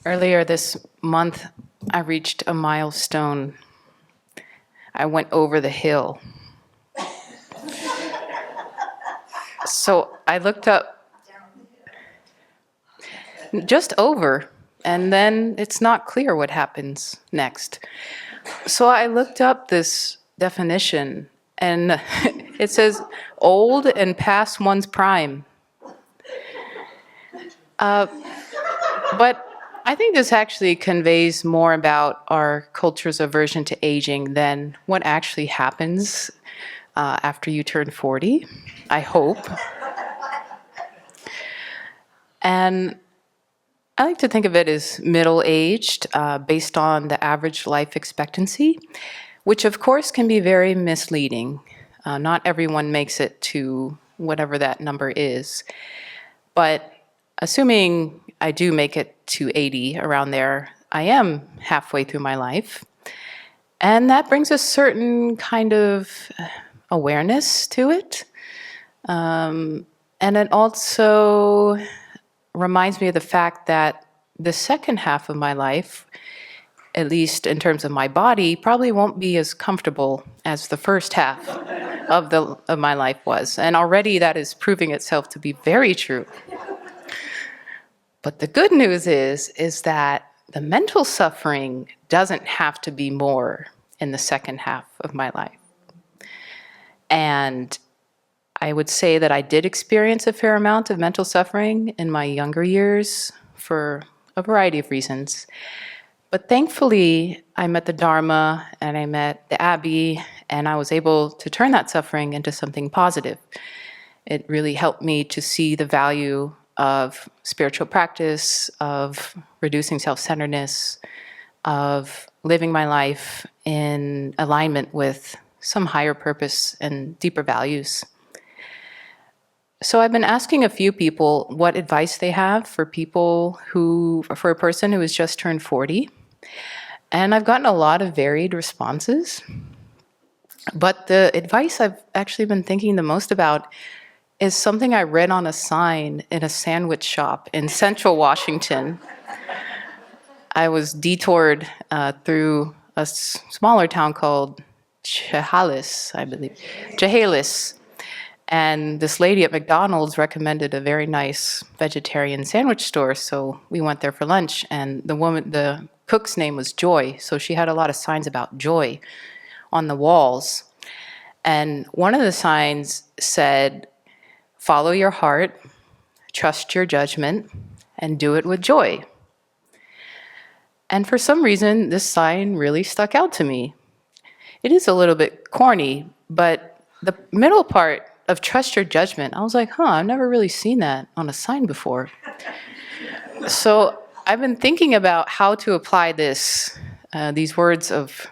Earlier this month, I reached a milestone. I went over the hill. So I looked up, just over, and then it's not clear what happens next. So I looked up this definition, and it says old and past one's prime. But I think this actually conveys more about our culture's aversion to aging than what actually happens after you turn 40, I hope. And I like to think of it as middle-aged, based on the average life expectancy, which of course can be very misleading. Not everyone makes it to whatever that number is. But assuming I do make it to 80, around there, I am halfway through my life. And that brings a certain kind of awareness to it. And it also reminds me of the fact that the second half of my life, at least in terms of my body, probably won't be as comfortable as the first half of my life was. And already that is proving itself to be very true. But the good news is that the mental suffering doesn't have to be more in the second half of my life. And I would say that I did experience a fair amount of mental suffering in my younger years for a variety of reasons. But thankfully, I met the Dharma and I met the Abbey, and I was able to turn that suffering into something positive. It really helped me to see the value of spiritual practice, of reducing self-centeredness, of living my life in alignment with some higher purpose and deeper values. So I've been asking a few people what advice they have for for a person who has just turned 40. And I've gotten a lot of varied responses. But the advice I've actually been thinking the most about is something I read on a sign in a sandwich shop in Central Washington. I was detoured through a smaller town called Chehalis, I believe. Chehalis. And this lady at McDonald's recommended a very nice vegetarian sandwich store, so we went there for lunch. And the cook's name was Joy, so she had a lot of signs about joy on the walls. And one of the signs said, "Follow your heart, trust your judgment, and do it with joy." And for some reason, this sign really stuck out to me. It is a little bit corny, but the middle part of trust your judgment, I was like, I've never really seen that on a sign before. So I've been thinking about how to apply these words of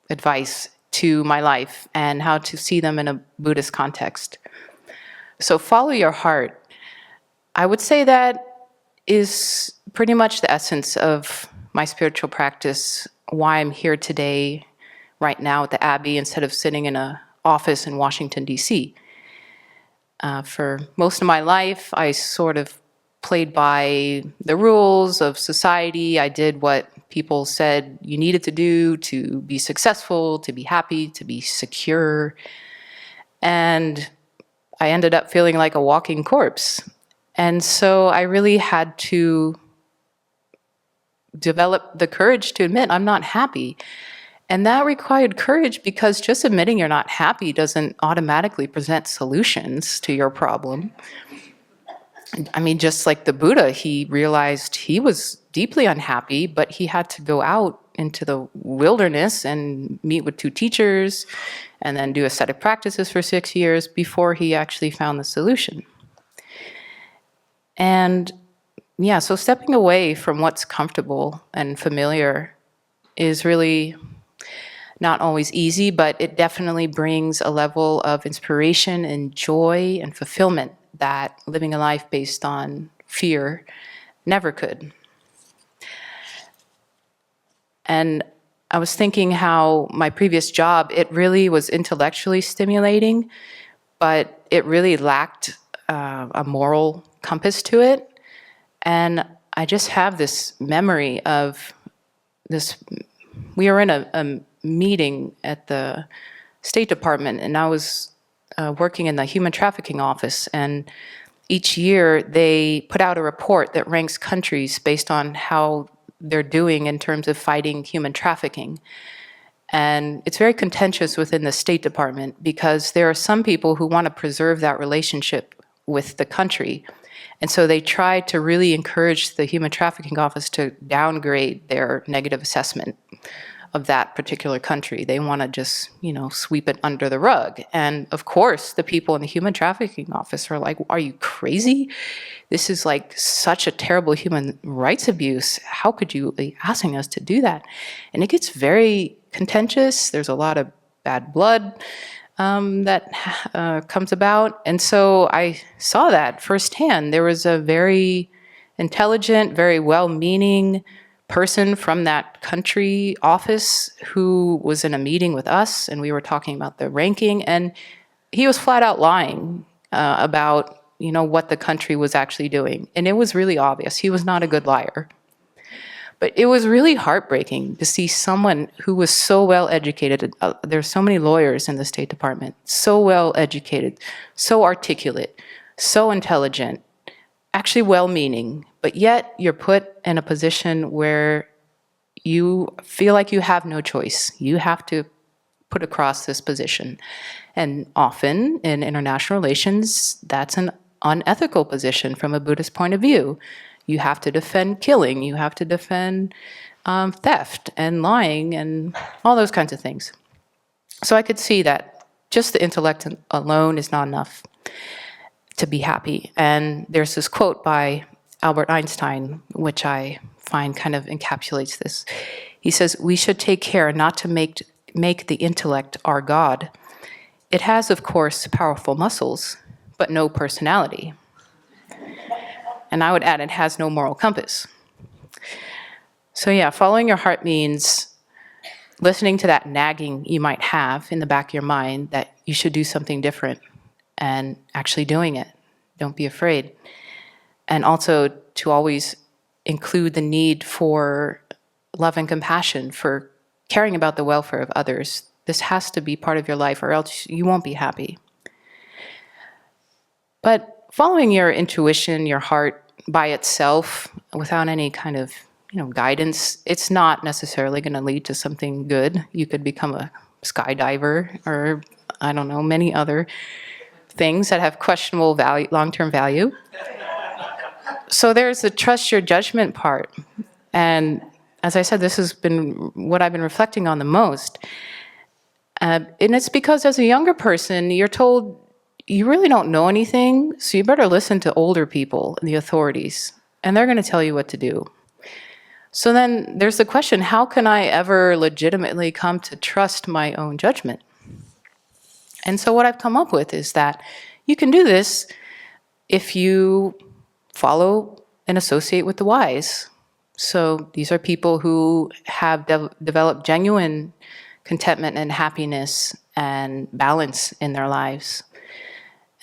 advice to my life and how to see them in a Buddhist context. So follow your heart. I would say that is pretty much the essence of my spiritual practice, why I'm here today, right now at the Abbey, instead of sitting in an office in Washington, D.C. For most of my life, I sort of played by the rules of society. I did what people said you needed to do to be successful, to be happy, to be secure. And I ended up feeling like a walking corpse. And so I really had to develop the courage to admit I'm not happy. And that required courage because just admitting you're not happy doesn't automatically present solutions to your problem. I mean, just like the Buddha, he realized he was deeply unhappy, but he had to go out into the wilderness and meet with 2 teachers and then do ascetic practices for 6 years before he actually found the solution. And yeah, so stepping away from what's comfortable and familiar is really not always easy, but it definitely brings a level of inspiration and joy and fulfillment that living a life based on fear never could. And I was thinking how my previous job, it really was intellectually stimulating, but it really lacked a moral compass to it. And I just have this memory of this. We were in a meeting at the State Department, and I was working in the human trafficking office. And each year they put out a report that ranks countries based on how they're doing in terms of fighting human trafficking. And it's very contentious within the State Department because there are some people who want to preserve that relationship with the country. And so they try to really encourage the Human Trafficking Office to downgrade their negative assessment of that particular country. They want to just, sweep it under the rug. And of course, the people in the Human Trafficking Office are like, are you crazy? This is like such a terrible human rights abuse. How could you be asking us to do that? And it gets very contentious. There's a lot of bad blood that comes about. And so I saw that firsthand. There was a very intelligent, very well-meaning person from that country office who was in a meeting with us, and we were talking about the ranking, and he was flat out lying about what the country was actually doing. And it was really obvious. He was not a good liar. But it was really heartbreaking to see someone who was so well educated. There's so many lawyers in the State Department, so well educated, so articulate, so intelligent, actually well-meaning, but yet you're put in a position where you feel like you have no choice. You have to put across this position. And often in international relations, that's an unethical position from a Buddhist point of view. You have to defend killing, you have to defend theft and lying and all those kinds of things. So I could see that just the intellect alone is not enough to be happy. And there's this quote by Albert Einstein, which I find kind of encapsulates this. He says, "We should take care not to make the intellect our God. It has, of course, powerful muscles, but no personality." And I would add, it has no moral compass. So yeah, following your heart means listening to that nagging you might have in the back of your mind that you should do something different and actually doing it. Don't be afraid. And also to always include the need for love and compassion, for caring about the welfare of others. This has to be part of your life or else you won't be happy. But following your intuition, your heart by itself, without any kind of guidance, it's not necessarily going to lead to something good. You could become a skydiver or, I don't know, many other things that have questionable value, long-term value. So there's the trust your judgment part. And as I said, this has been what I've been reflecting on the most. And it's because as a younger person, you're told you really don't know anything, so you better listen to older people, the authorities, and they're going to tell you what to do. So then there's the question, how can I ever legitimately come to trust my own judgment? And so what I've come up with is that you can do this if you follow and associate with the wise. So these are people who have developed genuine contentment and happiness and balance in their lives.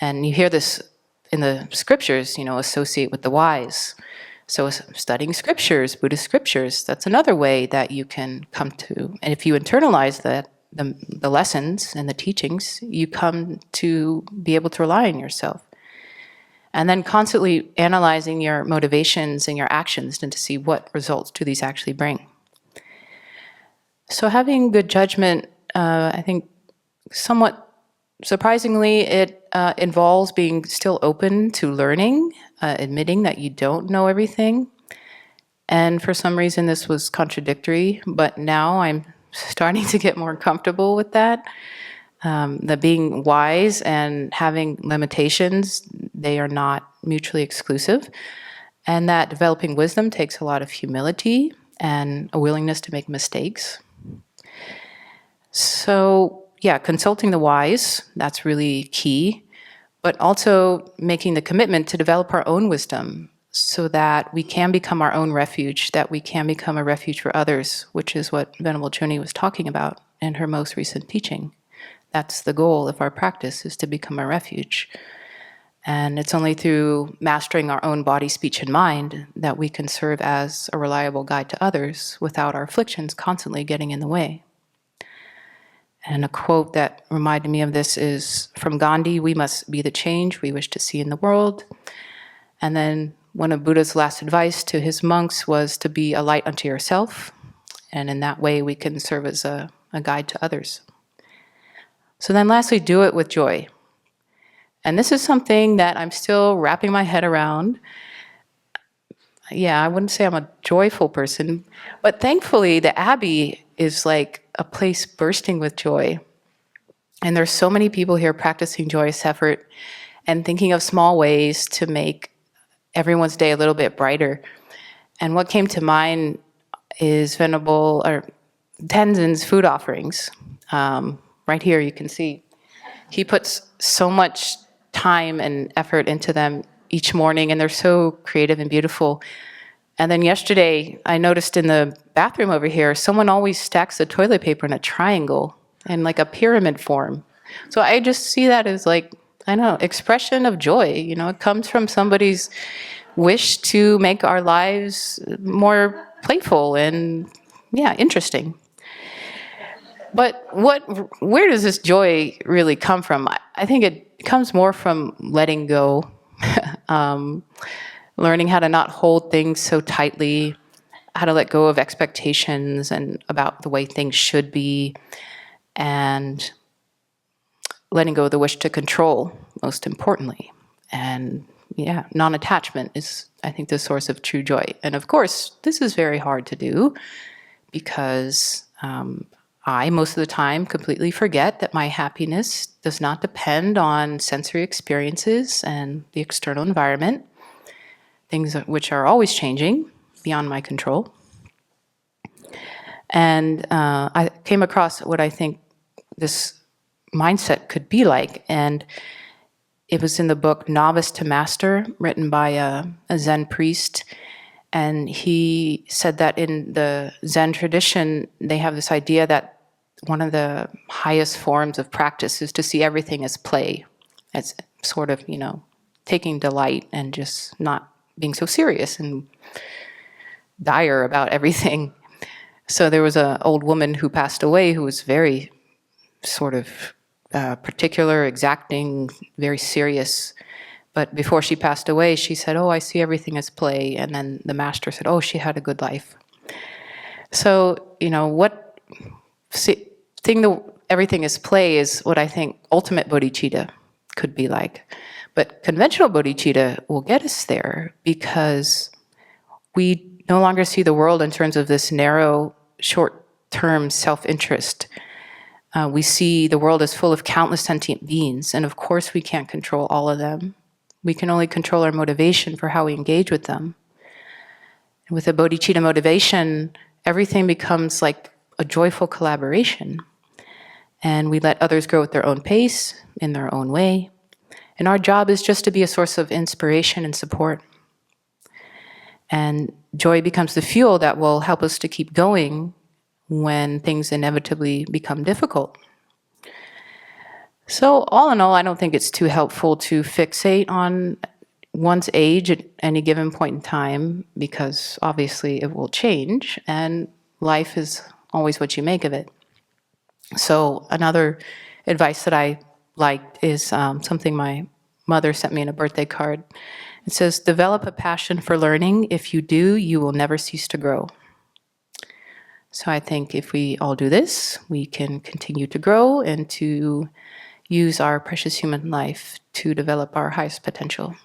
And you hear this in the scriptures, associate with the wise. So studying scriptures, Buddhist scriptures, that's another way that you can come to. And if you internalize that, the lessons and the teachings, you come to be able to rely on yourself. And then constantly analyzing your motivations and your actions and to see what results do these actually bring. So having good judgment, I think somewhat surprisingly, it involves being still open to learning, admitting that you don't know everything. And for some reason, this was contradictory, but now I'm starting to get more comfortable with that. That being wise and having limitations, they are not mutually exclusive. And that developing wisdom takes a lot of humility and a willingness to make mistakes. So yeah, consulting the wise, that's really key, but also making the commitment to develop our own wisdom so that we can become our own refuge, that we can become a refuge for others, which is what Venerable Chuni was talking about in her most recent teaching. That's the goal of our practice, is to become a refuge. And it's only through mastering our own body, speech, and mind that we can serve as a reliable guide to others without our afflictions constantly getting in the way. And a quote that reminded me of this is from Gandhi: "We must be the change we wish to see in the world." And then one of Buddha's last advice to his monks was to be a light unto yourself. And in that way, we can serve as a guide to others. So then lastly, do it with joy. And this is something that I'm still wrapping my head around. Yeah, I wouldn't say I'm a joyful person, but thankfully the Abbey is like a place bursting with joy. And there's so many people here practicing joyous effort and thinking of small ways to make everyone's day a little bit brighter. And what came to mind is Venerable or Tenzin's food offerings. Right here you can see. He puts so much time and effort into them each morning, and they're so creative and beautiful. And then yesterday, I noticed in the bathroom over here, someone always stacks the toilet paper in a triangle in like a pyramid form. So I just see that as like, I don't know, expression of joy. You know, it comes from somebody's wish to make our lives more playful and, yeah, interesting. But where does this joy really come from? I think it comes more from letting go, learning how to not hold things so tightly, how to let go of expectations and about the way things should be, and letting go of the wish to control, most importantly. And yeah, non-attachment is, I think, the source of true joy. And of course, this is very hard to do because I, most of the time, completely forget that my happiness does not depend on sensory experiences and the external environment, things which are always changing, beyond my control. And I came across what I think this mindset could be like, and it was in the book Novice to Master, written by a Zen priest. And he said that in the Zen tradition, they have this idea that one of the highest forms of practice is to see everything as play, as sort of, you know, taking delight and just not being so serious and dire about everything. So there was an old woman who passed away who was very sort of particular, exacting, very serious. But before she passed away, she said, "Oh, I see everything as play." And then the master said, "Oh, she had a good life." So, you know, everything is play is what I think ultimate bodhicitta could be like. But conventional bodhicitta will get us there because we no longer see the world in terms of this narrow, short-term self-interest. We see the world as full of countless sentient beings, and of course we can't control all of them. We can only control our motivation for how we engage with them. And with a bodhicitta motivation, everything becomes like a joyful collaboration. And we let others grow at their own pace, in their own way. And our job is just to be a source of inspiration and support. And joy becomes the fuel that will help us to keep going when things inevitably become difficult. So all in all, I don't think it's too helpful to fixate on one's age at any given point in time, because obviously it will change and life is always what you make of it. So another advice that I liked is something my mother sent me in a birthday card. It says, "Develop a passion for learning. If you do, you will never cease to grow." So I think if we all do this, we can continue to grow and to use our precious human life to develop our highest potential.